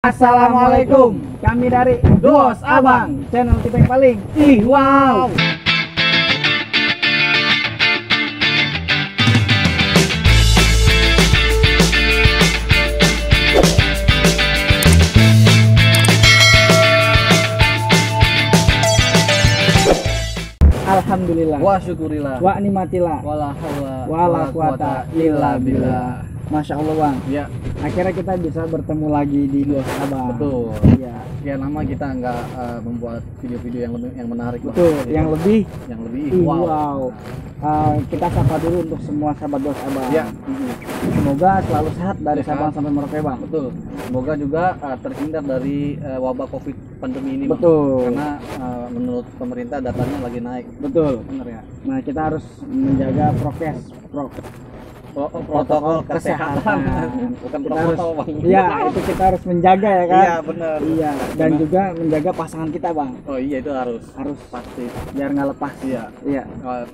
Assalamualaikum, kami dari Dos Abang, channel kita yang paling wow. Alhamdulillah wa syukurillah wa nikmatillah wala haula wala quwata illa billah. Masya Allah Bang, ya, akhirnya kita bisa bertemu lagi di Dos Abang. betul. Ya, Sekian lama kita nggak membuat video-video yang menarik, Bang. betul. Yang lebih wow. kita sapa dulu untuk semua sahabat Dos Abang. Ya. Semoga selalu sehat dari Sehat. Sabang sampai Merauke Bang. Betul. Semoga juga terhindar dari wabah Covid pandemi ini, Bang. Betul. Karena menurut pemerintah datanya lagi naik. Betul. Benar ya. Nah, kita harus menjaga Protokol kesehatan. Bukan Kita protokol, harus- Bang. Iya, itu kita harus menjaga ya kan. Iya, benar. Iya, dan Karena- juga menjaga pasangan kita Bang. Oh iya, itu harus Pasti biar nggak lepas. Iya. Iya.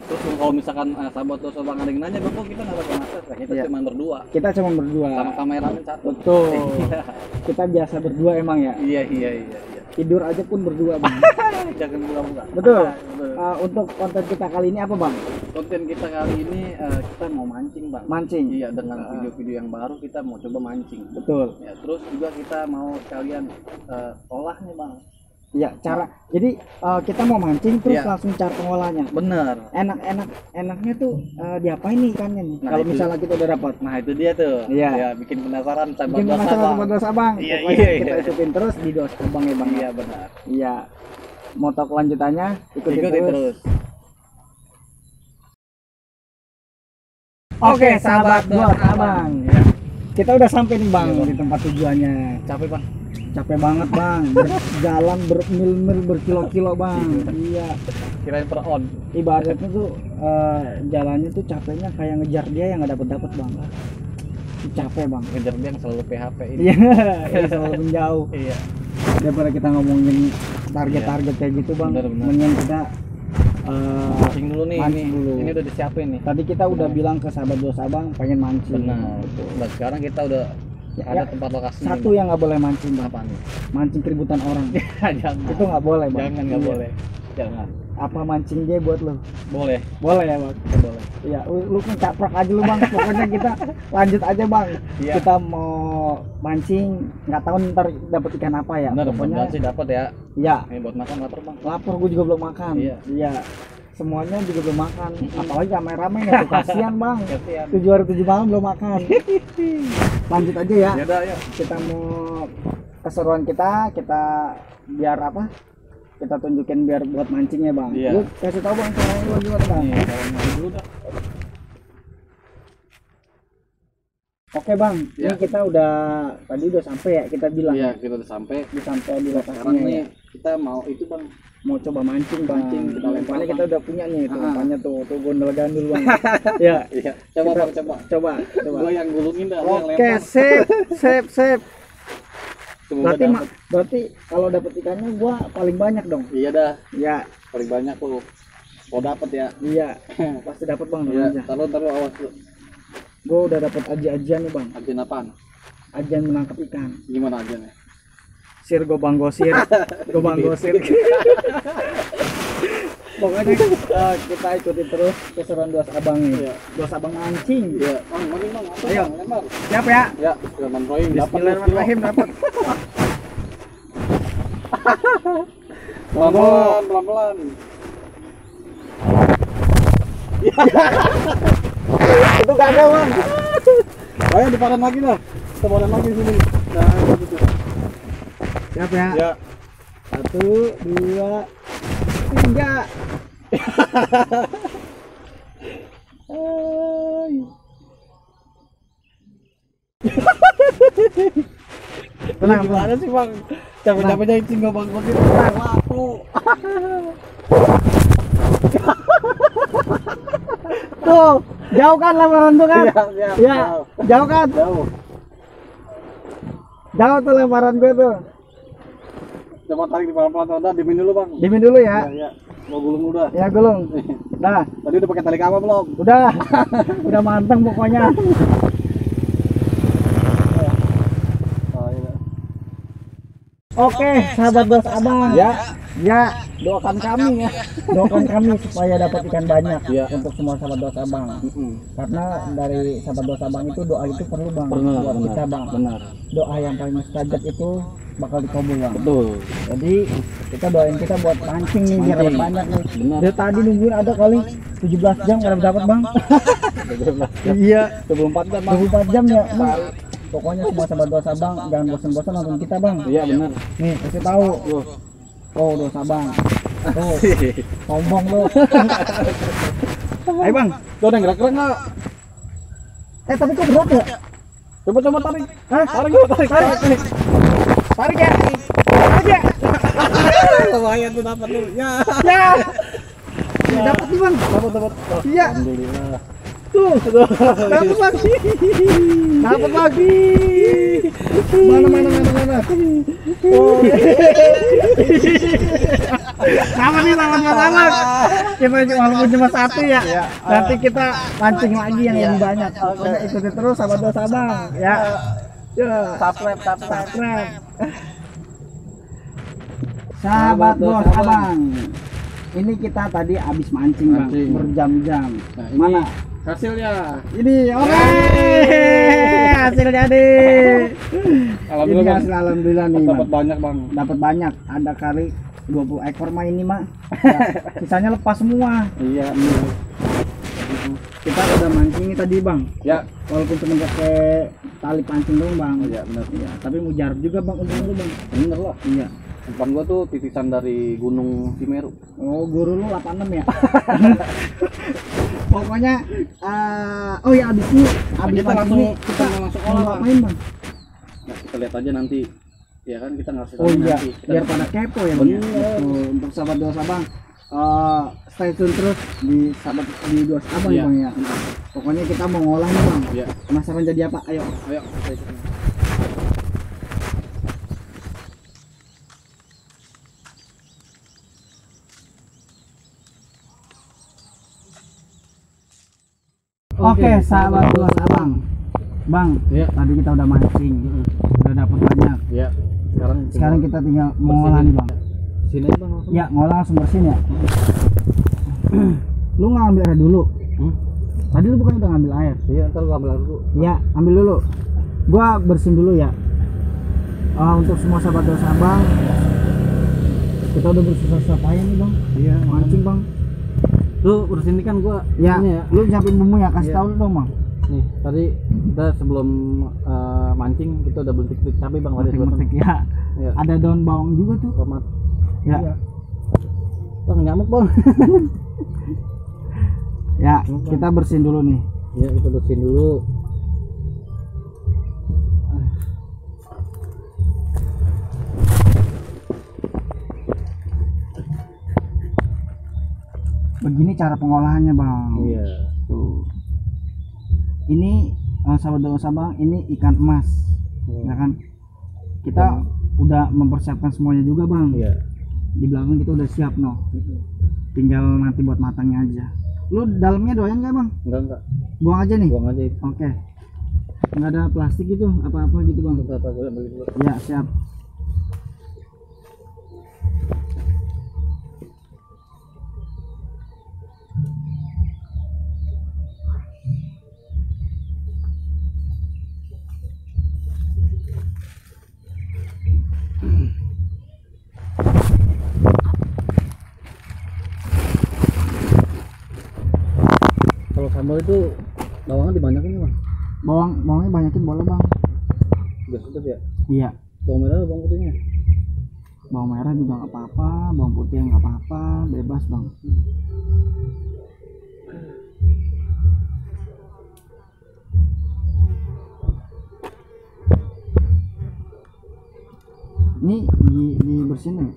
Terus kalau misalkan sahabat Dos Abang ada yang nanya, kok kita nggak pakai masker? Nah, kita Iya. cuma berdua Kita cuma berdua. sama kameramen satu. Betul. Iya. Kita biasa berdua emang ya. Iya. Tidur aja pun berdua Bang. Jangan buka-buka. Betul. Betul. Untuk konten kita kali ini apa Bang? Konten kita kali ini kita mau mancing, Bang. Mancing. Iya, dengan video-video yang baru kita mau coba mancing. Betul. Ya, terus juga kita mau sekalian olah nih, Bang. Iya, jadi kita mau mancing terus Iya. langsung cari pengolahnya. Bener. Enaknya tuh diapain nih ikannya nih? Nah, Kalau itu. misalnya kita udah dapat. Nah, itu dia tuh. Iya. Ya, bikin penasaran sahabat Bikin Dos masalah Abang. sama Dos Abang. Iya, Pokoknya iya. kita ikutin terus di Dos Abang ya Bang. Iya, benar. Iya. Mau tahu kelanjutannya ikutin Ikutin terus. terus. Oke, sahabat Dos Abang. Ya. Kita udah sampai nih Bang Iya, Bang. di tempat tujuannya. Capek, Bang. Capek banget Bang. Berjalan bermil-mil berkilo-kilo Bang. Iya. Kirain per on. Ibaratnya tuh jalannya tuh capeknya kayak ngejar dia yang nggak dapat bang. Capek bang. Ngejar dia yang selalu PHP ini. Iya. Selalu menjauh. Iya. Daripada kita ngomongin target-target kayak gitu bang. Bener. Mendingan kita Mancing dulu nih. mancing ini. dulu. Ini udah disiapin nih. Tadi kita udah Bener. bilang ke sahabat Dos Abang pengen mancing. Benar. Dan sekarang kita udah ada tempat lokasi. Satu yang nggak boleh mancing bang. apa nih? Mancing keributan orang. Jangan. Itu nggak boleh bang. Jangan, nggak Iya. boleh. Jangan. Apa mancing dia buat lo? Boleh. Boleh ya bang. Boleh. Iya, lu caprak aja lu bang. Pokoknya kita lanjut aja bang. Iya. Kita mau mancing, nggak tahu ntar dapat ikan apa ya. Benar, Pokoknya, mudah sih dapat ya. ya Ini buat makan lapar, Bang. lapar gue juga belum makan. Iya. Semuanya juga belum makan. Apalagi rame-rame ya tuh kasihan bang. Kasihan. 7 hari 7 malam belum makan. Lanjut aja ya. Ya udah, yuk. Kita mau keseruan kita biar apa? Kita tunjukin biar buat mancingnya bang. Iya. Lu kasih tahu bang caranya lu gimana bang? Nih, kalau mau dulu dah. Oke bang, Iya. ini kita tadi udah sampai ya kita bilang. Iya, kita udah sampai. Sampai di Sekarang lokasinya nih ya. kita mau itu, Bang. Mau coba mancing bang. Mancing, kita lempar, Umpannya Bang. kita udah punya nih tuh Ah. umpannya tuh gondol gandul bang. Ya. Iya. Coba, Kita- Bang, coba. Coba. Gua yang gulungin dah, lu yang Oke, lempar. sip. Semoga Berarti dapat. berarti kalau dapet ikannya gua paling banyak dong. Iya dah, Ya, paling banyak tuh. Kalau dapat ya. iya. Pasti dapat bang, Iya, aja. taruh awas lu. Gua udah dapat aji-ajian nih bang. Ajian apaan? Ajian menangkap ikan. Gimana ajiannya? Sir gobang gosir. Gobang gosir. Pokoknya kita ikuti terus keseruan Dos Abang nih. Iya. Dos Abang mancing. Iya, Bang, mancing, Bang. Apa, Ayo. Bang? Lempar. Siap ya? Ya, Bismillahirrahmanirrahim. Dapat Bismillahirrahmanirrahim dapat. Pelan-pelan, pelan-pelan. Itu gak ada bang. Ayo dipadan lagi dah. Kita padan lagi sini. Nah, gitu. Siap ya? Ya. 1, 2, 3. Tenang, Gimana sih, Bang? Capek-capeknya itu nggak Bang Kodir. Laku. Tuh, jauh kan lemparan tuh kan? Iya, Ya, jauh kan? Jauh. Jauh tuh lemparan gue tuh. Coba tarik di pelan-pelan, udah dimin dulu, Bang. Dimin dulu ya. Ya. Mau gulung udah. Ya gulung. Dah, Tadi udah pakai tali kawat belum? udah. Udah manteng pokoknya. Oh, iya. Oke, sahabat bos abang. Ya, Doakan kami ya. doakan kami supaya dapat ikan banyak Ya. untuk semua sahabat bos abang. Karena dari sahabat bos abang itu doa itu perlu bang Benar, buat benar, kita bang. benar. Doa yang paling mustajab itu bakal dikabul bang. Betul. Jadi kita doain kita buat mancing nih biar dapat banyak nih. Benar. Dari tadi nungguin ada kali 17 jam nggak dapat bang. Iya. 24 jam bang. 24 jam ya. Bang. Pokoknya semua sahabat bos abang jangan bosan-bosan nonton kita bang. Iya benar. Nih kasih tahu. Tuh. Oh dosa bang. Tuh. Sombong lu. Ayo bang. Tuh ada yang gerak-gerak nggak? Tapi kok berat ya? Coba tarik. Hah? Tarik yuk, tarik. Tarik ya. Tarik ya. Lumayan tuh dapat tuh. Ya. Ya. Dapat nih bang. Dapat. Iya. Alhamdulillah. Tuh. Dapat lagi. Dapat lagi. Mana. Oh. Sama nih lawan sama. Kita walaupun cuma satu ya. Nanti kita pancing lagi yang lebih banyak. Pokoknya ikuti terus sahabat bos abang ya. Ya. Subscribe. Sahabat bos abang. Ini kita tadi habis mancing bang, Mancing. berjam-jam. Nah, ini Mana? hasilnya. Ini oke. Hasilnya nih. Alhamdulillah, Ini Bang. hasil alhamdulillah nih. Dapat Bang. banyak bang. Dapat banyak. Ada kali 20 ekor mah ini mah. Ya, sisanya lepas semua. Iya. Kita udah mancing ini tadi bang. Ya. Walaupun cuma pakai tali pancing doang bang. Iya benar. Iya. Tapi mujarab juga bang untuk lu bang. Bener lah. Iya. Umpan gua tuh titisan dari Gunung Cimeru. Oh guru lu 86 ya. Pokoknya oh ya abis ini Kita mancing langsung ini kita langsung mau olah, Bang. ngapain bang? Nah, kita lihat aja nanti. Ya kan kita ngasih Oh iya, nanti. Kita biar pada kepo ya bang. Ya? Bener. Betul. Untuk sahabat dua abang, stay tune terus di sahabat di dua abang Iya. bang ya. Pokoknya kita mau ngolah nih bang. Iya. Penasaran jadi apa? Ayo. Ayo. Kita ikutin. Oke, sahabat dua abang. Bang, Iya. tadi kita udah mancing, udah dapat banyak. Ya. Sekarang kita tinggal ngolah nih bang. Sini aja bang. Langsung. Ya, ngolah langsung bersin ya. Lu nggak ambil air dulu? Tadi lu bukan udah ngambil air? Iya, ntar gua ambil air dulu. Ya, ambil dulu. Gua bersihin dulu ya. Untuk semua sahabat dosa abang, kita udah bersusah-susah payah nih bang. Iya, Mancing bang. Tuh urusin ini kan gua. Ya, ini ya. lu nyiapin bumbu ya, kasih Iya. tahu dong bang. Nih, tadi kita sebelum mancing kita udah bentik-bentik cabai bang. Ada Metik ya. Iya. Ada daun bawang juga tuh. Tomat. Ya, Iya. Bang nyamuk bang. ya kita bersihin dulu nih. Ya kita bersihin dulu. Begini cara pengolahannya bang. Iya. Tuh. Ini sahabat dosa bang, ini ikan emas. Ya kan? Kita udah mempersiapkan semuanya juga bang. Iya. Di belakang kita udah siap no. Tinggal nanti buat matangnya aja. Lu dalamnya doyan nggak bang? Enggak. Buang aja nih. Buang aja itu. Oke. Nggak ada plastik gitu, apa-apa gitu bang. Apa gue ambil dulu. Ya siap. Kalau sambal itu bawangnya dibanyakin ya bang. Bawangnya banyakin boleh bang. Biar sedap ya. Iya. Bawang merah, bawang putihnya. Bawang merah juga nggak apa-apa, bawang putih nggak apa-apa, bebas bang. Ini dibersihin ya?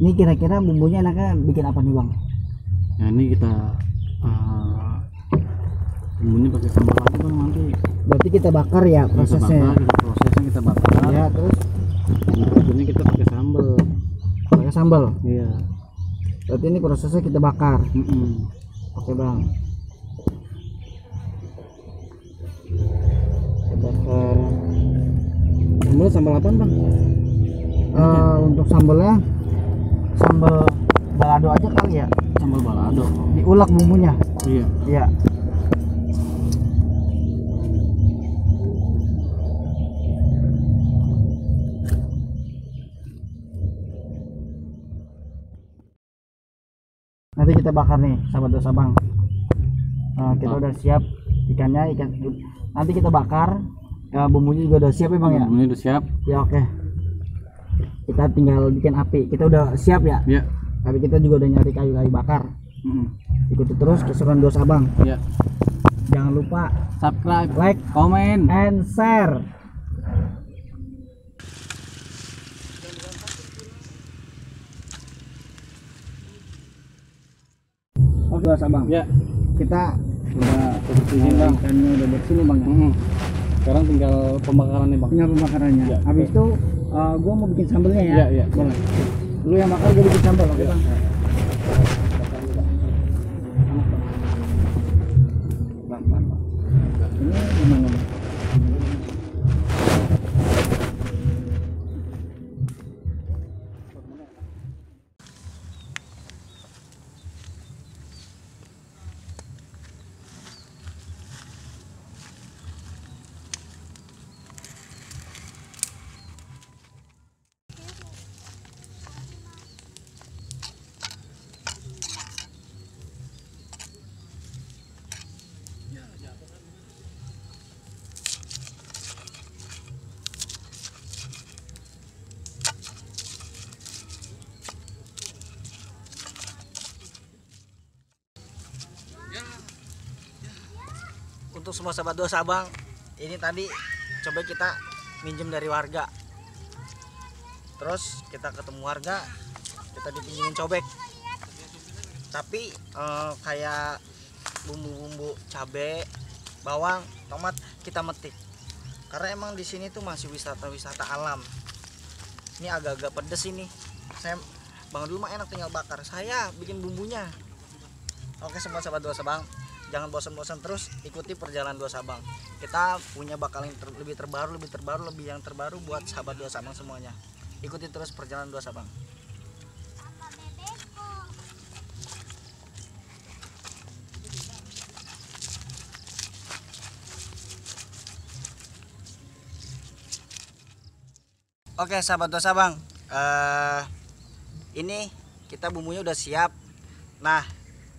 Ini kira-kira bumbunya enaknya bikin apa nih bang? Nah ini kita bumbunya pakai sambal apa bang nanti? Berarti kita bakar ya prosesnya? Kita bakar. Ya terus? Ini kita pakai sambal. Pakai sambal? Iya. Berarti ini prosesnya kita bakar. Oke bang. Kita bakar. Sambal sambal apa bang? Untuk sambalnya sambal balado aja kali ya. Sambal balado. Diulek bumbunya. Iya. Iya. Nanti kita bakar nih sahabat dosa bang. Kita udah siap ikannya, nanti kita bakar ya, bumbunya juga udah siap ya bang ya. Bumbunya udah siap ya. Oke, kita tinggal bikin api, kita udah siap ya. Iya. Tapi kita juga udah nyari kayu-kayu bakar. Ikuti terus keseruan dosa bang. Iya. Jangan lupa subscribe, like, comment, and share. Oke dosa bang. Ya. Kita Udah seperti ini bang. Ikannya udah bersih nih bang. Sekarang tinggal pembakarannya bang. Tinggal pembakarannya. Ya, habis itu gua mau bikin sambelnya ya. Iya, iya. Boleh. Lu yang bakar, gua bikin sambal, oke bang. Ini gimana bang? Untuk semua sahabat dosa bang, ini tadi coba kita minjem dari warga, terus kita ketemu warga, kita dipinjemin cobek, tapi kayak bumbu-bumbu cabe, bawang, tomat kita metik, karena emang di sini tuh masih wisata alam. Ini agak-agak pedes ini. Saya bang dulu mah enak tinggal bakar, saya bikin bumbunya. Oke semua sahabat dosa bang, jangan bosan-bosan terus ikuti perjalanan Dua Sabang. Kita punya bakal yang lebih terbaru buat sahabat Dua Sabang semuanya. Ikuti terus perjalanan Dua Sabang. Oke sahabat Dua Sabang, ini kita bumbunya udah siap. Nah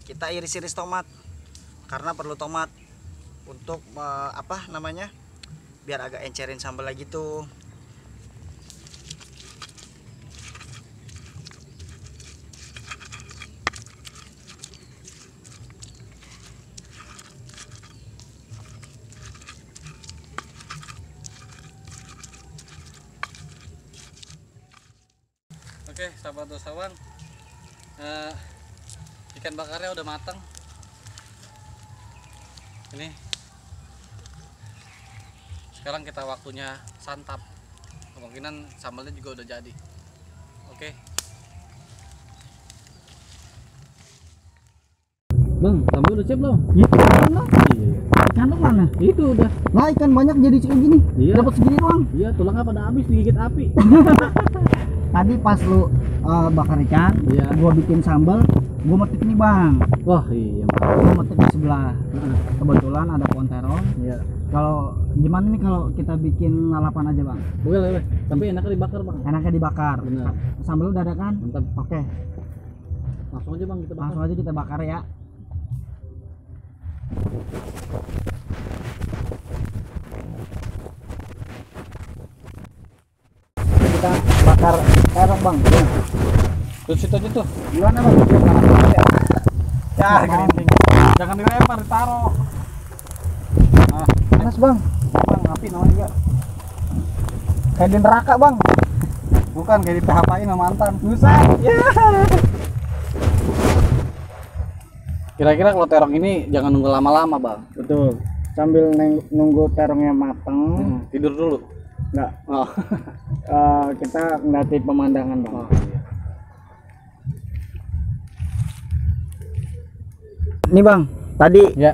kita iris-iris tomat, karena perlu tomat untuk apa namanya, biar agak encerin sambal lagi tuh. Oke sahabat Dua Sabang, ikan bakarnya udah matang. Ini sekarang kita waktunya santap, kemungkinan sambalnya juga udah jadi. Oke bang, sambal udah siap belum? Ya, lah. Iya. Ikan lu mana? Itu udah. Nah ikan banyak jadi kayak gini. Iya. Dapat segini doang. Iya, tulangnya pada habis digigit api. Tadi pas lu bakar ikan, Iya. gua bikin sambal, gua metik nih bang. Wah iya. Gua metik di sebelah. Kebetulan ada pohon terong. Iya. Kalau gimana nih kalau kita bikin lalapan aja bang? Boleh, tapi enaknya dibakar bang. Enaknya dibakar. Benar. Sambal udah ada kan? Mantap. Oke. Langsung aja bang kita bakar. Langsung aja kita bakar ya. Kita bakar terong bang. Terus situ aja tuh. Gimana bang? Ya, Gerinting. Jangan dilempar, ditaruh. Panas bang. Bang, api namanya juga. Kayak di neraka bang. Bukan kayak di PHP-in sama mantan. Buset. Ya. Kira-kira kalau terong ini jangan nunggu lama-lama, Bang. Betul. Sambil nunggu terongnya mateng, Tidur dulu. enggak. Oh. Kita ngeliatin pemandangan, Bang. Oh iya. Ini Bang, tadi Ya.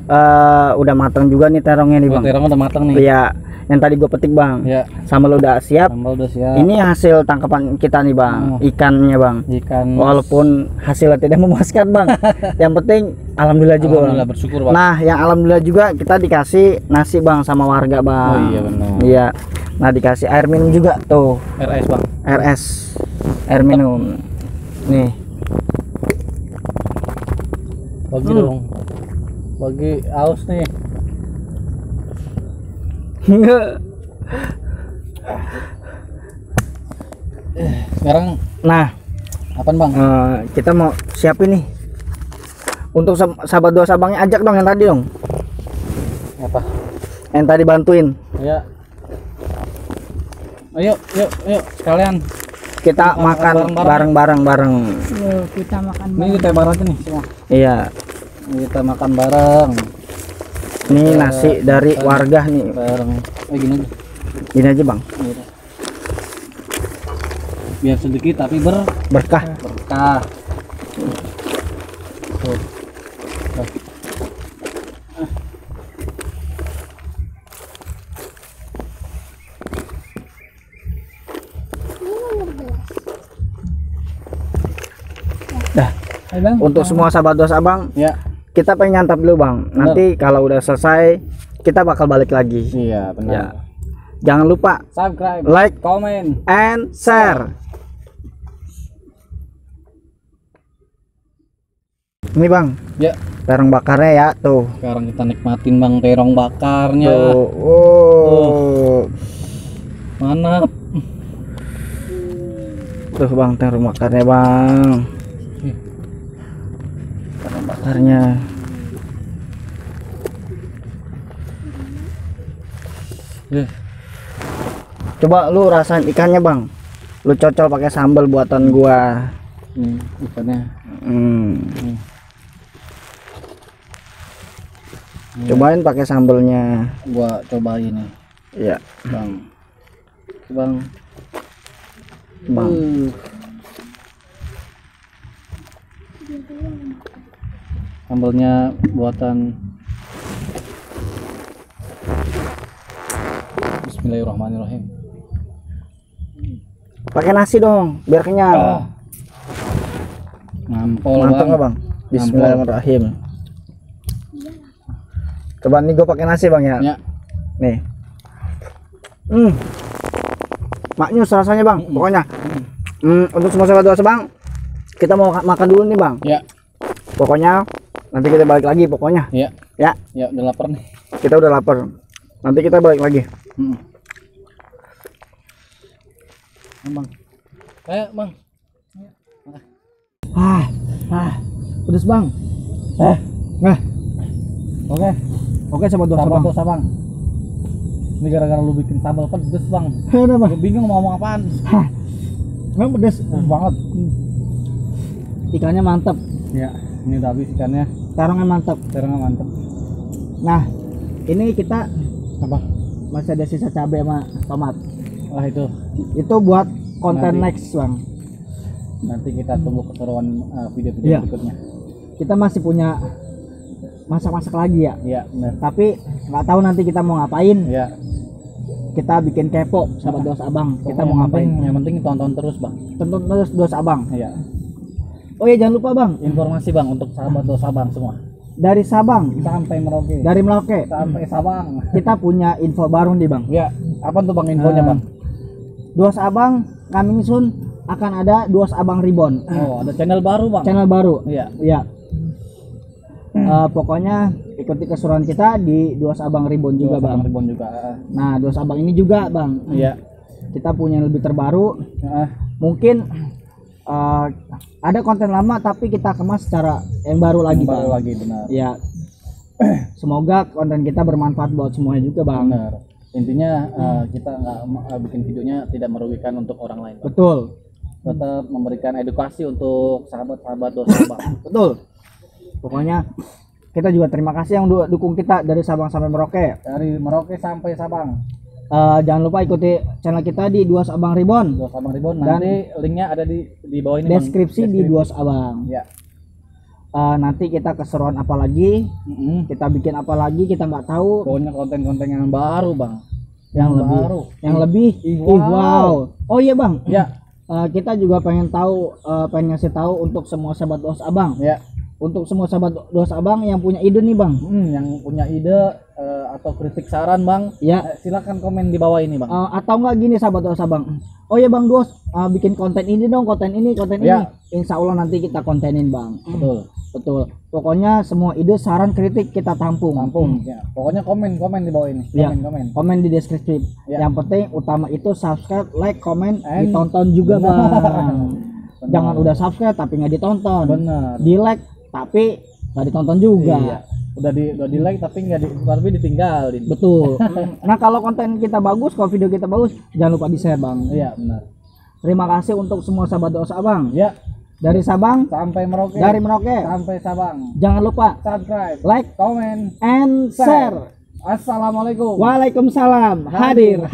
udah matang juga nih terongnya nih Oh, Bang. terong udah matang nih. Iya, yang tadi gue petik Bang. Ya. Sambal udah siap. Sambal udah siap. Ini hasil tangkapan kita nih Bang, ikannya Bang. Ikan. Walaupun hasilnya tidak memuaskan Bang, yang penting alhamdulillah juga Bang. Alhamdulillah, bersyukur, Bang. Nah, yang alhamdulillah juga kita dikasih nasi Bang sama warga Bang. Oh iya, benar. Iya. Nah, dikasih air minum juga tuh. RS, Bang. RS, air minum. Nih. Bagi dong. Bagi aus nih. Sekarang Nah, apaan, Bang? kita mau siapin nih. Untuk sahabat dua sabangnya ajak dong yang tadi dong. Apa? Yang tadi bantuin. Ya. Ayo, yuk sekalian. Kita makan bareng-bareng. Yuk kita makan Ini kita bareng aja nih semua. Iya. Kita makan bareng. Ini nasi dari warga nih. Bareng. Gini aja. Ini aja Bang. Gitu. Biar sedikit tapi Berkah. berkah. Tuh. Dah. Ayo, Bang. Untuk semua sahabat dua sabang, Ya. kita pengen nyantap dulu Bang. Nanti kalau udah selesai, kita bakal balik lagi. Iya, benar. Ya. Jangan lupa Subscribe, like, komen. and share. Ini Bang, Ya. terong bakarnya ya tuh. Sekarang kita nikmatin Bang terong bakarnya. Tuh. Oh. Mana? Tuh Bang, terong bakarnya Bang. Terong bakarnya. Coba lu rasain ikannya Bang. Lu cocol pakai sambal buatan gua. Ikannya. Cobain pakai sambelnya. Gua cobain nih, Iya, Bang. Bang. Bang. Sambalnya buatan. Bismillahirrahmanirrahim. Pakai nasi dong, biar kenyang. Ngampol, Mantap Bang. nggak Bang? Bismillahirrahmanirrahim. Coba nih gue pakai nasi Bang ya. Ya. Nih. Maknyus rasanya Bang, pokoknya. Untuk semua sahabat dua sebang, kita mau makan dulu nih Bang. Ya. Pokoknya nanti kita balik lagi pokoknya. Ya. Ya, Ya, udah lapar nih. kita udah lapar. Nanti kita balik lagi. Bang. Ayo, Bang. Pedes Bang. Nah. Oke sahabat dua Sabar sebang. tuh, Sabang. Ini gara-gara lu bikin sambal pedes, Bang. Kenapa? Gue bingung mau ngomong apaan. Emang pedes Banget. Ikannya mantap, Ya, ini udah habis ikannya. terongnya mantap. Terongnya mantep. Nah, ini kita Apa? masih ada sisa cabai sama tomat. Wah, itu. Itu buat konten Nanti. next Bang. Nanti kita tunggu keseruan video-video Iya. berikutnya. Kita masih punya masak-masak lagi ya. Iya, benar. Tapi nggak tahu nanti kita mau ngapain. Iya. Kita bikin kepo sahabat dos abang. Kita mau ngapain? Yang penting tonton terus, Bang. Tonton terus dos abang. Iya. Oh iya jangan lupa Bang, Informasi, Bang, untuk sahabat dos Sabang semua. dari Sabang, Sampai Merauke. dari Merauke, Sampai Sabang. kita punya info baru nih Bang. Ya, apa tuh Bang infonya, Bang? Dos abang coming soon akan ada dos abang Ribbon. Oh, ada channel baru, Bang. Channel baru. Iya. Iya. Pokoknya ikuti keseruan kita di Dos Abang Ribbon juga Bang. Ribbon juga. Nah, Dos Abang ini juga Bang. Iya. Kita punya yang lebih terbaru. Heeh. Mungkin ada konten lama tapi kita kemas secara yang baru lagi Baru Bang. lagi, benar. Ya. Semoga konten kita bermanfaat buat semuanya juga Bang. Benar. Intinya kita nggak bikin videonya tidak merugikan untuk orang lain, Bang. Betul. Tetap memberikan edukasi untuk sahabat-sahabat dosa, Bang. Betul. Pokoknya kita juga terima kasih yang dukung kita dari Sabang sampai Merauke. Dari Merauke sampai Sabang. Jangan lupa ikuti channel kita di Duas Abang Ribon. Duas Abang Ribon. Dan Nanti linknya ada di bawah ini, deskripsi Bang. di Duas Abang. Ya. Nanti kita keseruan apa lagi, kita bikin apa lagi kita nggak tahu. Pokoknya konten-konten yang baru, Bang. Yang lebih baru. yang lebih wow. Oh iya, Bang. Ya. Kita juga pengen tahu, pengen ngasih tahu untuk semua sahabat Duas Abang. Ya. Untuk semua sahabat Duas Abang yang punya ide nih, Bang. Yang punya ide atau kritik saran, Bang. Ya. Silakan komen di bawah ini, Bang. Atau enggak gini sahabat Duas Abang. Oh ya Bang Duas, bikin konten ini dong, konten ini. Ya. Insya Allah nanti kita kontenin, Bang. Betul. Pokoknya semua ide, saran, kritik kita tampung. Ya. Pokoknya komen di bawah ini. Ya. Komen. Di deskripsi. Ya. Yang penting utama itu subscribe, like, komen, ditonton juga, Bang. Jangan udah subscribe tapi nggak ditonton. Bener. Di like tapi nggak ditonton juga. Iya. Udah di like tapi ditinggalin. Betul. Nah kalau konten kita bagus, kalau video kita bagus, jangan lupa di share, Bang. Iya, benar. Terima kasih untuk semua sahabat Duas Abang. Ya. Dari Sabang Sampai Merauke. dari Merauke Sampai Sabang. jangan lupa Subscribe, like, komen, and share. Assalamualaikum. Waalaikumsalam. Hadir.